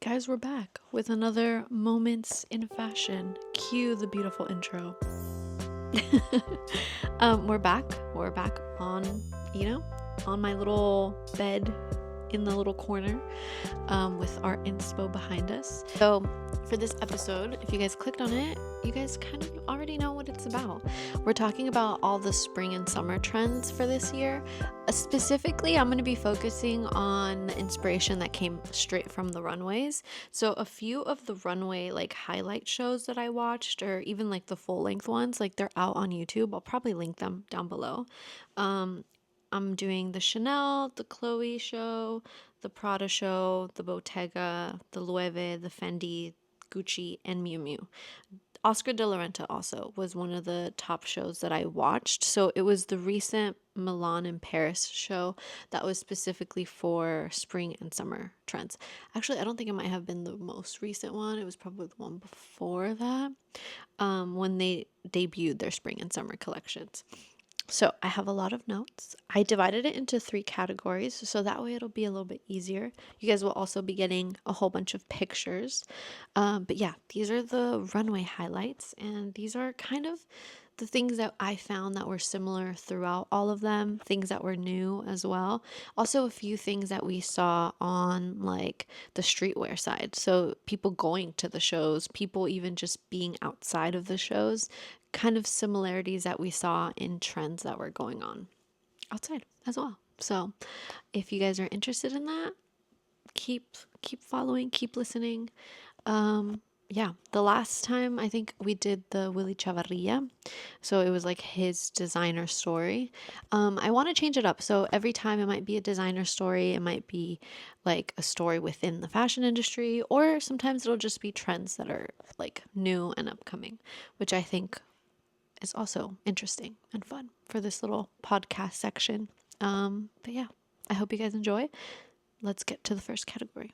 Guys, we're back with another Moments in Fashion. Cue the beautiful intro. We're back. We're back on, on my little bed in the little corner with our inspo behind us. So for this episode, if you guys clicked on it, you guys kind of already know what it's about. We're talking about all the spring and summer trends for this year. Specifically, I'm going to be focusing on the inspiration that came straight from the runways. So a few of the runway highlight shows that I watched, or even the full length ones, they're out on YouTube. I'll probably link them down below. I'm doing the Chanel, the Chloe show, the Prada show, the Bottega, the Loewe, the Fendi, Gucci, and Miu Miu. Oscar de la Renta also was one of the top shows that I watched. So it was the recent Milan and Paris show that was specifically for spring and summer trends. Actually, I don't think it might have been the most recent one. It was probably the one before that, when they debuted their spring and summer collections. So I have a lot of notes. I divided it into 3 categories, so that way it'll be a little bit easier. You guys will also be getting a whole bunch of pictures. But yeah, these are the runway highlights, and these are kind of the things that I found that were similar throughout all of them, things that were new as well. Also, a few things that we saw on the streetwear side. So people going to the shows, people even just being outside of the shows, kind of similarities that we saw in trends that were going on outside as well. So if you guys are interested in that, keep following, keep listening. Yeah, the last time I think we did the Willy Chavarria, so it was his designer story. I want to change it up, so every time it might be a designer story, it might be a story within the fashion industry, or sometimes it'll just be trends that are new and upcoming, which I think is also interesting and fun for this little podcast section. But yeah, I hope you guys enjoy. Let's get to the first category.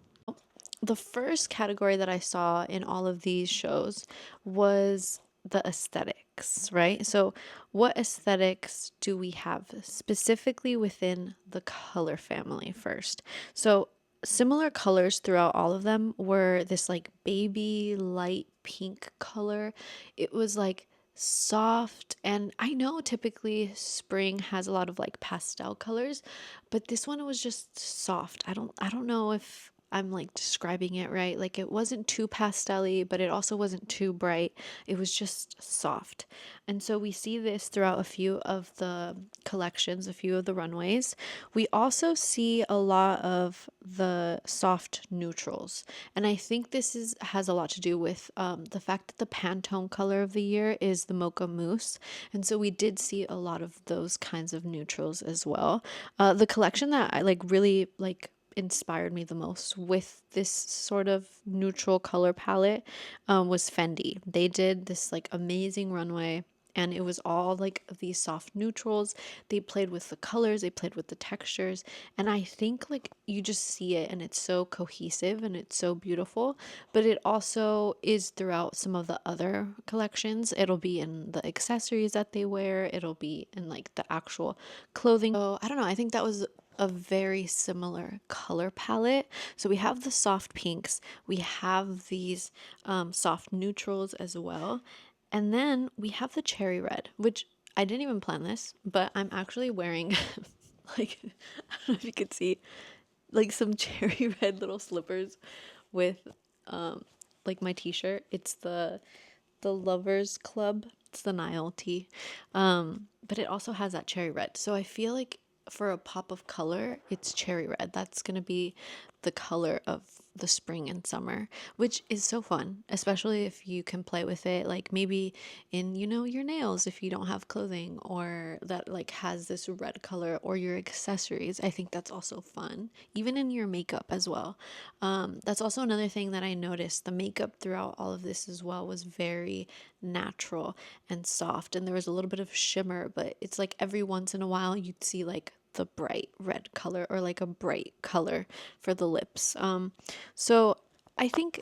The first category that I saw in all of these shows was the aesthetics, right? So what aesthetics do we have specifically within the color family first? So similar colors throughout all of them were this baby light pink color. It was soft, and I know typically spring has a lot of pastel colors, but this one was just soft. I don't know if I'm describing it right. It wasn't too pastel-y, but it also wasn't too bright. It was just soft. And so we see this throughout a few of the collections, a few of the runways. We also see a lot of the soft neutrals. And I think this has a lot to do with the fact that the Pantone color of the year is the Mocha Mousse. And so we did see a lot of those kinds of neutrals as well. The collection that I really inspired me the most with this sort of neutral color palette was Fendi. They did this amazing runway, and it was all these soft neutrals. They played with the colors, they played with the textures, and I think you just see it and it's so cohesive and it's so beautiful. But it also is throughout some of the other collections. It'll be in the accessories that they wear, it'll be in the actual clothing. So I don't know, I think that was a very similar color palette. So we have the soft pinks, we have these soft neutrals as well, and then we have the cherry red, which I didn't even plan this, but I'm actually wearing I don't know if you could see some cherry red little slippers with my t-shirt. It's the Lovers Club. It's the Nile tee. But it also has that cherry red. So I feel for a pop of color, it's cherry red. That's going to be the color of the spring and summer, which is so fun, especially if you can play with it, maybe in, your nails if you don't have clothing, or that has this red color, or your accessories. I think that's also fun, even in your makeup as well. That's also another thing that I noticed. The makeup throughout all of this as well was very natural and soft, and there was a little bit of shimmer, but it's every once in a while you'd see the bright red color, or a bright color for the lips. So I think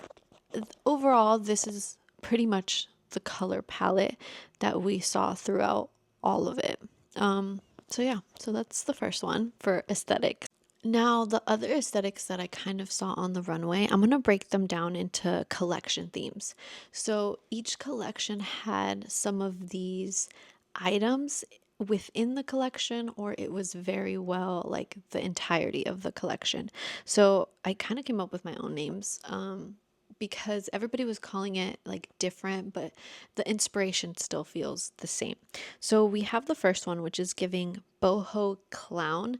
overall this is pretty much the color palette that we saw throughout all of it. So yeah, so that's the first one for aesthetic. Now, the other aesthetics that I kind of saw on the runway, I'm going to break them down into collection themes. So each collection had some of these items within the collection, or it was very well like the entirety of the collection. So I kind of came up with my own names. Because everybody was calling it like different, but the inspiration still feels the same. So we have the first one, which is giving boho clown.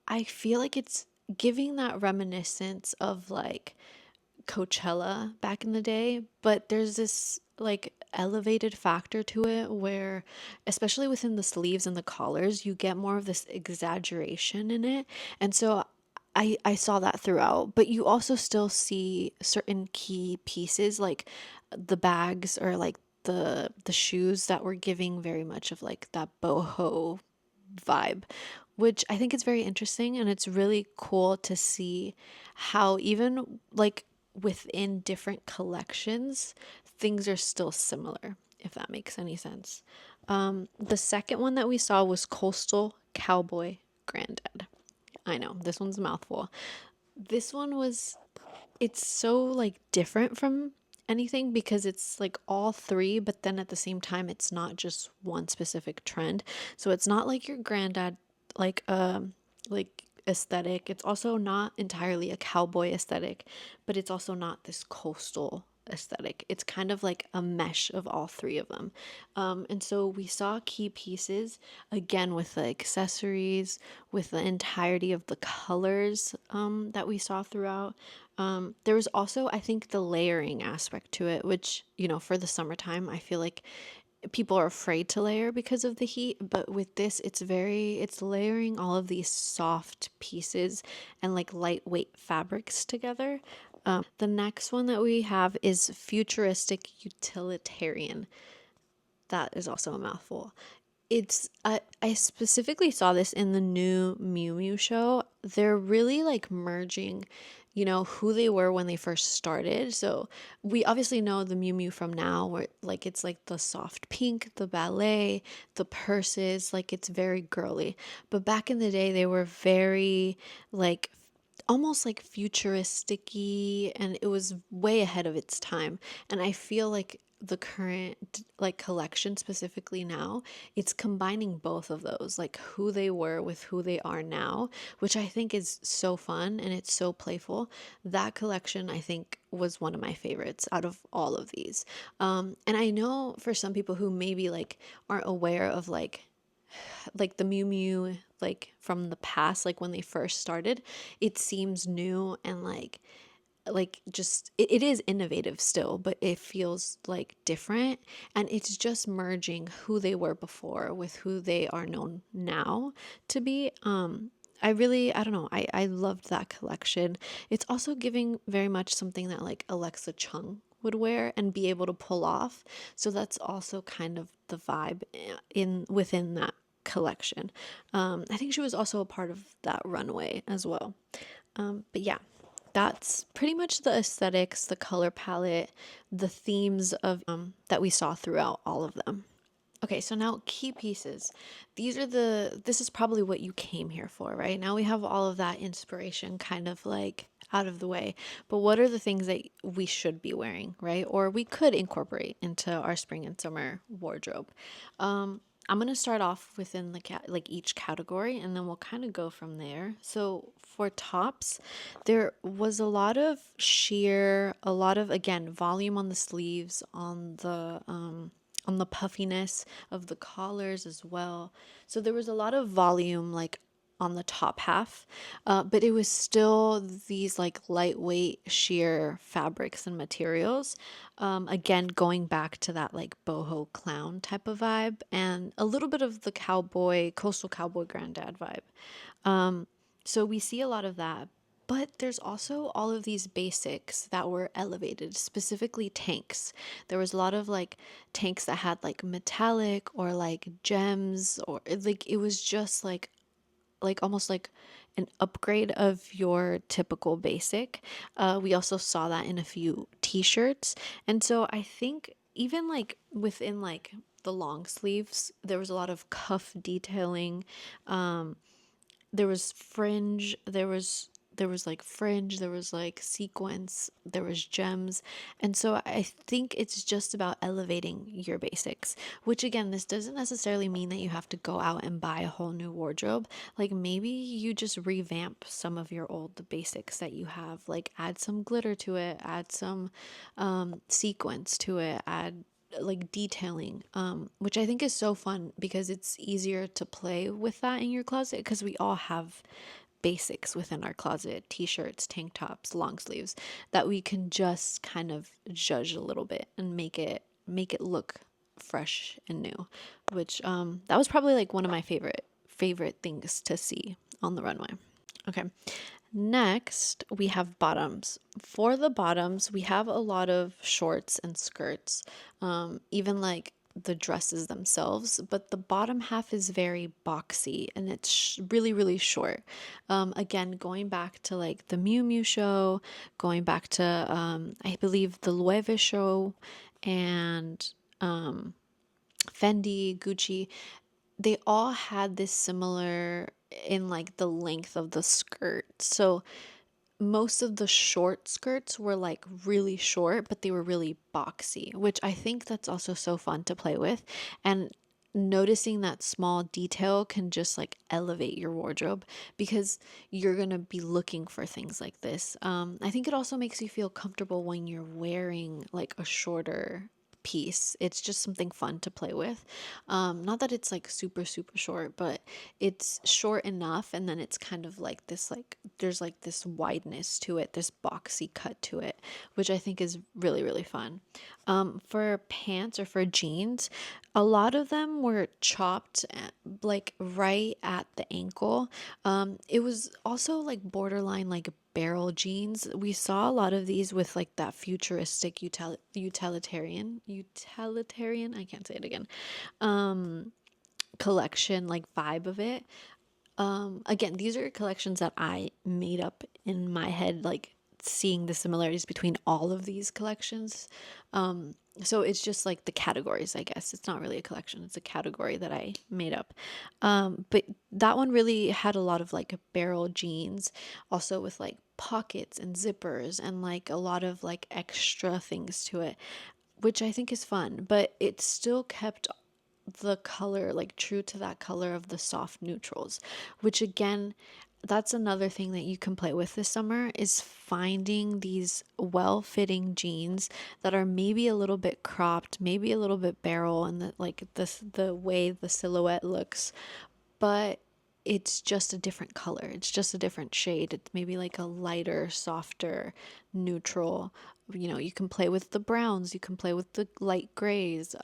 I feel like it's giving that reminiscence of like Coachella back in the day, but there's this like elevated factor to it where, especially within the sleeves and the collars, you get more of this exaggeration in it. And so I saw that throughout, but you also still see certain key pieces like the bags or like the shoes that were giving very much of like that boho vibe, which I think is very interesting. And it's really cool to see how, even like within different collections, things are still similar, if that makes any sense. The second one that we saw was Coastal Cowboy Granddad. I know, this one's a mouthful. This one was, it's so like different from anything because it's like all three, but then at the same time it's not just one specific trend. So it's not like your granddad like aesthetic. It's also not entirely a cowboy aesthetic, but it's also not this coastal aesthetic. It's kind of like a mesh of all three of them. And so we saw key pieces again with the accessories, with the entirety of the colors that we saw throughout. There was also, I think, the layering aspect to it, which, you know, for the summertime, I feel like people are afraid to layer because of the heat. But with this, it's layering all of these soft pieces and like lightweight fabrics together. The next one that we have is futuristic utilitarian. That is also a mouthful. I specifically saw this in the new Miu Miu show. They're really like merging, you know, who they were when they first started. So we obviously know the Miu Miu from now, where like it's like the soft pink, the ballet, the purses, like it's very girly. But back in the day, they were very like almost like futuristic-y, and it was way ahead of its time. And I feel like the current like collection specifically now, it's combining both of those, like who they were with who they are now, which I think is so fun and it's so playful. That collection I think was one of my favorites out of all of these. And I know for some people who maybe like aren't aware of like the Miu Miu like from the past, like when they first started, it seems new and like just it is innovative still, but it feels like different, and it's just merging who they were before with who they are known now to be. I don't know, I loved that collection. It's also giving very much something that like Alexa Chung would wear and be able to pull off. So that's also kind of the vibe in within that collection. I think she was also a part of that runway as well. But yeah, that's pretty much the aesthetics, the color palette, the themes of that we saw throughout all of them. Okay, so now key pieces. This is probably what you came here for, right? Now we have all of that inspiration kind of like out of the way. But what are the things that we should be wearing, right? Or we could incorporate into our spring and summer wardrobe. I'm going to start off within like each category, and then we'll kind of go from there. So for tops, there was a lot of sheer, a lot of again volume on the sleeves, on the puffiness of the collars as well. So there was a lot of volume like on the top half, but it was still these like lightweight sheer fabrics and materials. Again, going back to that like boho clown type of vibe and a little bit of the coastal cowboy granddad vibe. So we see a lot of that. But there's also all of these basics that were elevated, specifically tanks. There was a lot of like tanks that had like metallic or like gems, or like it was just like almost like an upgrade of your typical basic. We also saw that in a few t-shirts. And so I think even like within like the long sleeves, there was a lot of cuff detailing. there was fringe, there was like fringe, there was like sequins, there was gems. And so I think it's just about elevating your basics, which again, this doesn't necessarily mean that you have to go out and buy a whole new wardrobe. Like maybe you just revamp some of your old basics that you have, like add some glitter to it, add some sequins to it, add like detailing, which I think is so fun because it's easier to play with that in your closet because we all have basics within our closet, t-shirts, tank tops, long sleeves, that we can just kind of judge a little bit and make it look fresh and new, which that was probably like one of my favorite things to see on the runway. Okay. Next, we have bottoms. For the bottoms, we have a lot of shorts and skirts, even like the dresses themselves, but the bottom half is very boxy and it's really, really short. Again, going back to like the Miu Miu show, going back to, I believe, the Loewe show, and Fendi, Gucci, they all had this similar in like the length of the skirt. So most of the short skirts were like really short, but they were really boxy, which I think that's also so fun to play with. And noticing that small detail can just like elevate your wardrobe because you're gonna be looking for things like this. I think it also makes you feel comfortable when you're wearing like a shorter piece. It's just something fun to play with. Not that it's like super, super short, but it's short enough, and then it's kind of like this, like there's like this wideness to it, this boxy cut to it, which I think is really, really fun. For pants or for jeans, a lot of them were chopped like right at the ankle. It was also like borderline like barrel jeans. We saw a lot of these with like that futuristic utilitarian, I can't say it again, collection like vibe of it. Again, these are collections that I made up in my head, like seeing the similarities between all of these collections. So it's just like the categories, I guess. It's not really a collection, it's a category that I made up. But that one really had a lot of like barrel jeans, also with like pockets and zippers and like a lot of like extra things to it, which I think is fun, but it still kept the color like true to that color of the soft neutrals, which again, that's another thing that you can play with this summer, is finding these well-fitting jeans that are maybe a little bit cropped, maybe a little bit barrel, and that like the way the silhouette looks, but it's just a different color. It's just a different shade. It's maybe like a lighter, softer, neutral. You know, you can play with the browns, you can play with the light grays,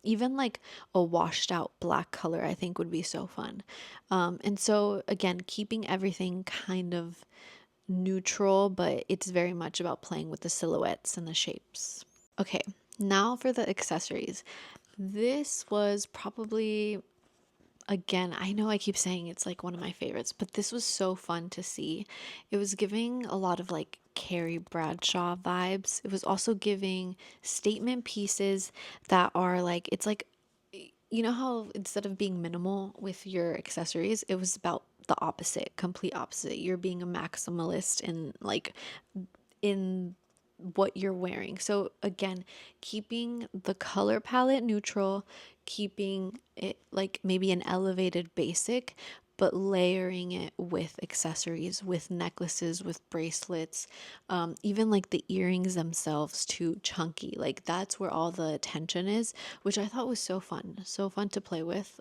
even like a washed out black color, I think would be so fun. And so, again, keeping everything kind of neutral, but it's very much about playing with the silhouettes and the shapes. Okay, now for the accessories. This was probably, again, I know I keep saying it's like one of my favorites, but this was so fun to see. It was giving a lot of like Carrie Bradshaw vibes. It was also giving statement pieces that are like, it's like, you know how instead of being minimal with your accessories, it was about the opposite, complete opposite. You're being a maximalist in like in what you're wearing. So again, keeping the color palette neutral, keeping it like maybe an elevated basic, but layering it with accessories, with necklaces, with bracelets, even like the earrings themselves too chunky. Like that's where all the attention is, which I thought was so fun to play with.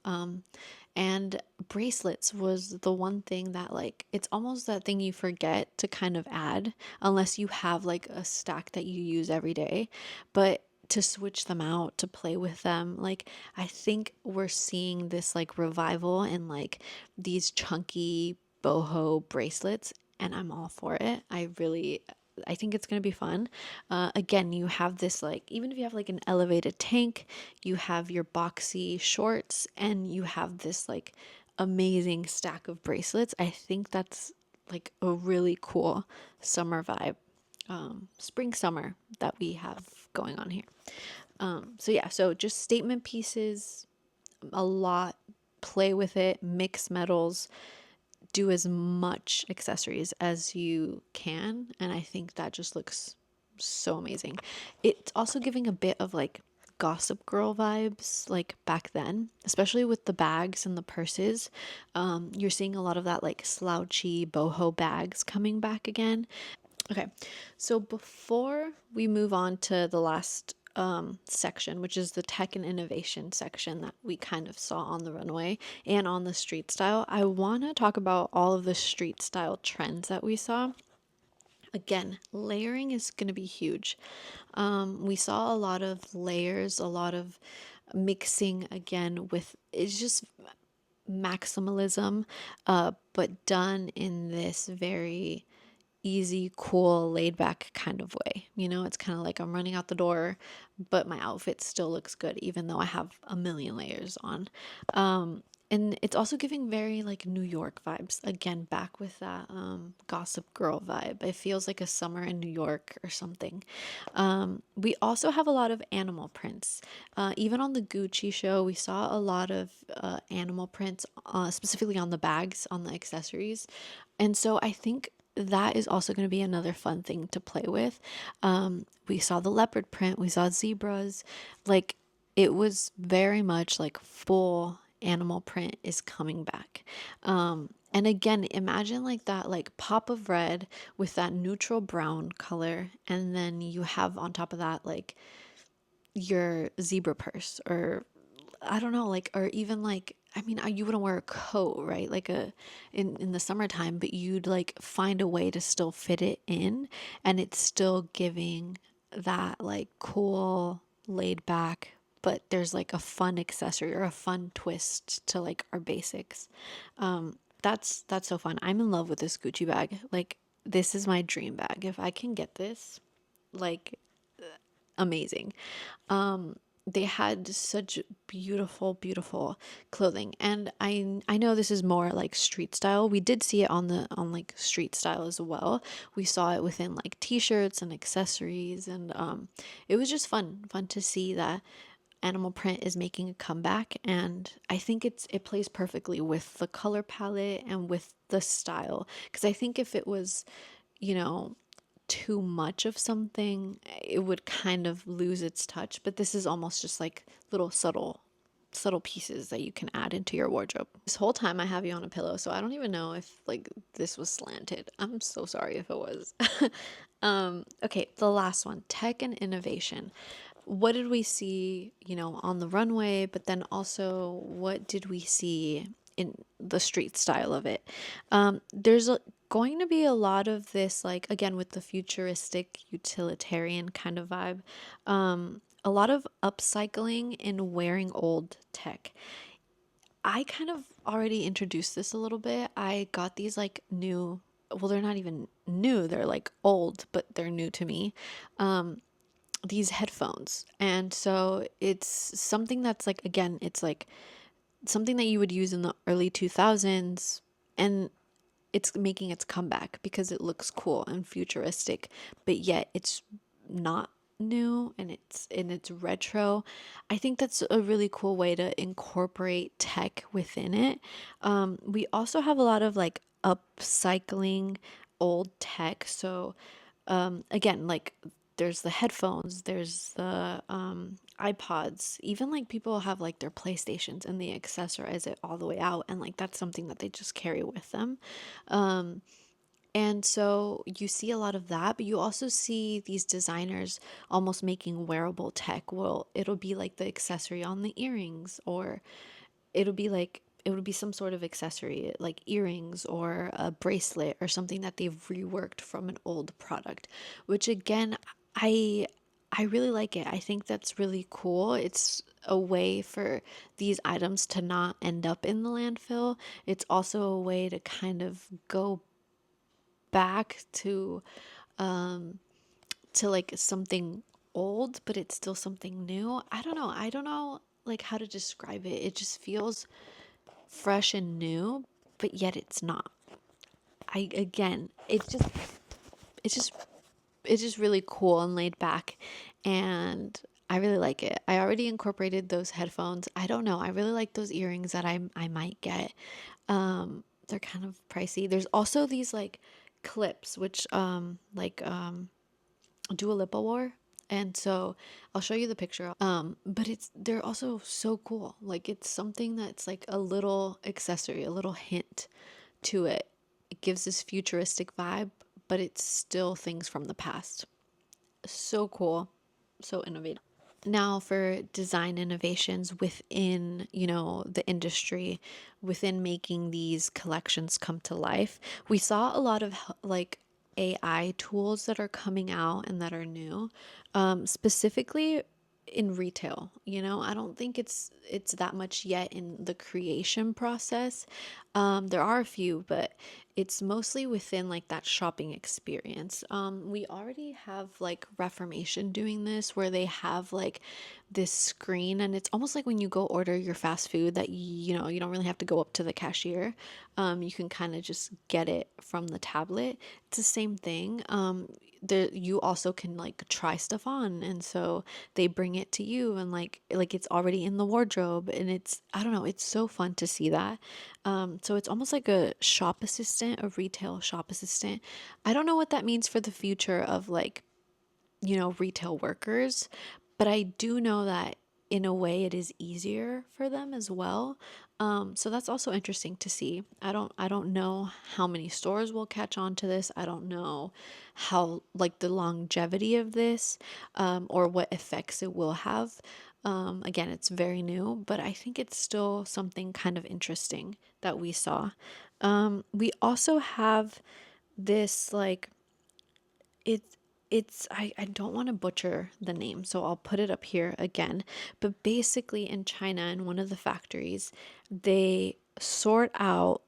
And bracelets was the one thing that, like, it's almost that thing you forget to kind of add unless you have like a stack that you use every day. But to switch them out, to play with them, like, I think we're seeing this like revival in like these chunky boho bracelets, and I'm all for it. I think it's going to be fun. Again, you have this, like, even if you have like an elevated tank, you have your boxy shorts, and you have this like amazing stack of bracelets. I think that's like a really cool summer vibe, spring summer that we have going on here. So yeah, so just statement pieces, a lot, play with it, mix metals, do as much accessories as you can, and I think that just looks so amazing. It's also giving a bit of like Gossip Girl vibes like back then, especially with the bags and the purses. You're seeing a lot of that like slouchy boho bags coming back again. Okay, so before we move on to the last section, which is the tech and innovation section that we kind of saw on the runway and on the street style, I want to talk about all of the street style trends that we saw. Again, layering is going to be huge. We saw a lot of layers, a lot of mixing again with it's just maximalism, but done in this very easy, cool, laid back kind of way. You know, it's kind of like I'm running out the door, but my outfit still looks good, even though I have a million layers on. And it's also giving very like New York vibes. Again, back with that Gossip Girl vibe. It feels like a summer in New York or something. We also have a lot of animal prints. Even on the Gucci show, we saw a lot of animal prints, specifically on the bags, on the accessories. And so I think that is also going to be another fun thing to play with. We saw the leopard print, we saw zebras. Like, it was very much like full animal print is coming back. And again, imagine like that like pop of red with that neutral brown color, and then you have on top of that like your zebra purse, or I don't know, like, or even like, I mean, you wouldn't wear a coat, right? Like in the summertime, but you'd like find a way to still fit it in, and it's still giving that like cool, laid back, but there's like a fun accessory or a fun twist to like our basics. That's so fun. I'm in love with this Gucci bag. Like, this is my dream bag. If I can get this, like, amazing. They had such beautiful, beautiful clothing, and I know this is more like street style. We did see it on like street style as well. We saw it within like t-shirts and accessories, and it was just fun to see that animal print is making a comeback, and I think it plays perfectly with the color palette and with the style, because I think if it was, you know, too much of something, it would kind of lose its touch. But this is almost just like little subtle pieces that you can add into your wardrobe. This whole time I have you on a pillow, so I don't even know if like this was slanted. I'm so sorry if it was. Okay, the last one, tech and innovation. What did we see, you know, on the runway, but then also what did we see in the street style of it? There's going to be a lot of this, like, again, with the futuristic utilitarian kind of vibe, a lot of upcycling and wearing old tech. I kind of already introduced this a little bit. I got these like new, well, they're not even new, they're like old, but they're new to me. These headphones. And so it's something that's like, again, it's like something that you would use in the early 2000s, and it's making its comeback because it looks cool and futuristic, but yet it's not new, and it's retro. I think that's a really cool way to incorporate tech within it. We also have a lot of like upcycling old tech. So again, like, there's the headphones, there's the iPods, even like people have like their PlayStations and they accessorize it all the way out, and like that's something that they just carry with them. And so you see a lot of that, but you also see these designers almost making wearable tech. Well, it'll be like the accessory on the earrings, or it'll be like it would be some sort of accessory like earrings or a bracelet or something that they've reworked from an old product, which again, I I really like it. I think that's really cool. It's a way for these items to not end up in the landfill. It's also a way to kind of go back to like something old, but it's still something new. I don't know. I don't know like how to describe it. It just feels fresh and new, but yet it's not. I again, it's just it's just really cool and laid back, and I really like it. I already incorporated those headphones. I don't know. I really like those earrings that I might get. they're kind of pricey. There's also these like clips, which Dua Lipa wore. And so I'll show you the picture. But they're also so cool. Like it's something that's like a little accessory, a little hint to it. It gives this futuristic vibe, but it's still things from the past. So cool, so innovative. Now for design innovations within, the industry, within making these collections come to life, we saw a lot of like AI tools that are coming out and that are new, specifically in retail. I don't think it's that much yet in the creation process. There are a few, but it's mostly within like that shopping experience. We already have like Reformation doing this, where they have like this screen, and it's almost like when you go order your fast food that you don't really have to go up to the cashier. You can kind of just get it from the tablet. It's the same thing. You also can like try stuff on, and so they bring it to you, and like it's already in the wardrobe, and I don't know, it's so fun to see that. So it's almost like a shop assistant, a retail shop assistant. I don't know what that means for the future of like, retail workers, but I do know that in a way it is easier for them as well. So that's also interesting to see. I don't know how many stores will catch on to this. I don't know how like the longevity of this, or what effects it will have. Again, it's very new, but I think it's still something kind of interesting that we saw. We also have this like it's I don't want to butcher the name, so I'll put it up here again. But basically in China, in one of the factories, they sort out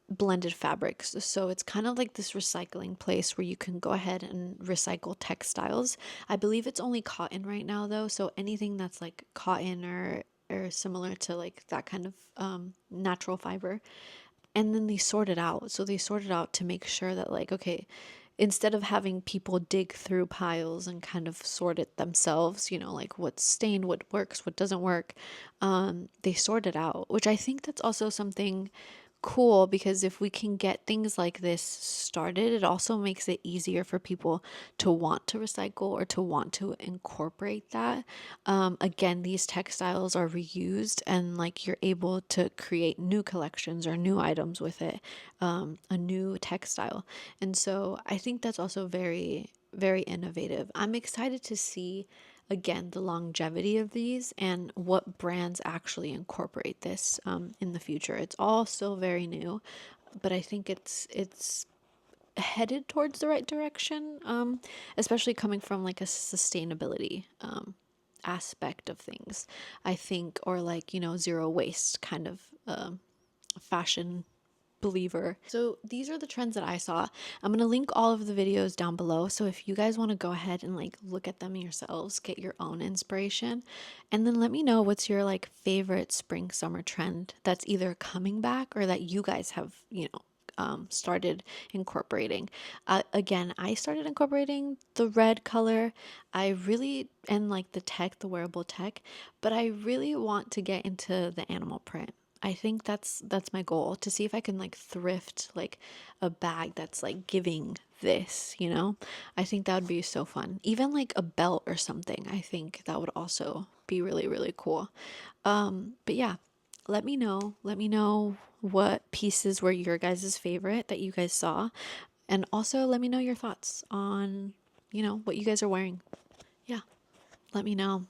blended fabrics. So it's kind of like this recycling place where you can go ahead and recycle textiles. I believe it's only cotton right now though, so anything that's like cotton or similar to like that kind of natural fiber. And then they sort it out. So they sort it out to make sure that like, okay, instead of having people dig through piles and kind of sort it themselves, like what's stained, what works, what doesn't work, they sort it out, which I think that's also something cool, because if we can get things like this started, it also makes it easier for people to want to recycle or to want to incorporate that. Again, these textiles are reused, and like you're able to create new collections or new items with it, a new textile. And so I think that's also very, very innovative. I'm excited to see again the longevity of these and what brands actually incorporate this in the future. It's all still very new, but I think it's headed towards the right direction, especially coming from like a sustainability aspect of things, I think, or like zero waste kind of fashion believer. So these are the trends that I saw. I'm going to link all of the videos down below, so if you guys want to go ahead and like look at them yourselves, get your own inspiration, and then let me know what's your like favorite spring summer trend that's either coming back or that you guys have started incorporating. Again, I started incorporating the red color. I really, and like the wearable tech, but I really want to get into the animal print. I think that's my goal, to see if I can like thrift like a bag that's like giving this. I think that would be so fun. Even like a belt or something. I think that would also be really, really cool. But yeah, let me know. Let me know what pieces were your guys' favorite that you guys saw. And also let me know your thoughts on, what you guys are wearing. Yeah, let me know.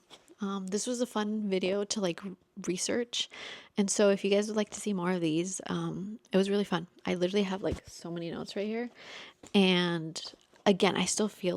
This was a fun video to like research. And so if you guys would like to see more of these, it was really fun. I literally have like so many notes right here. And again, I still feel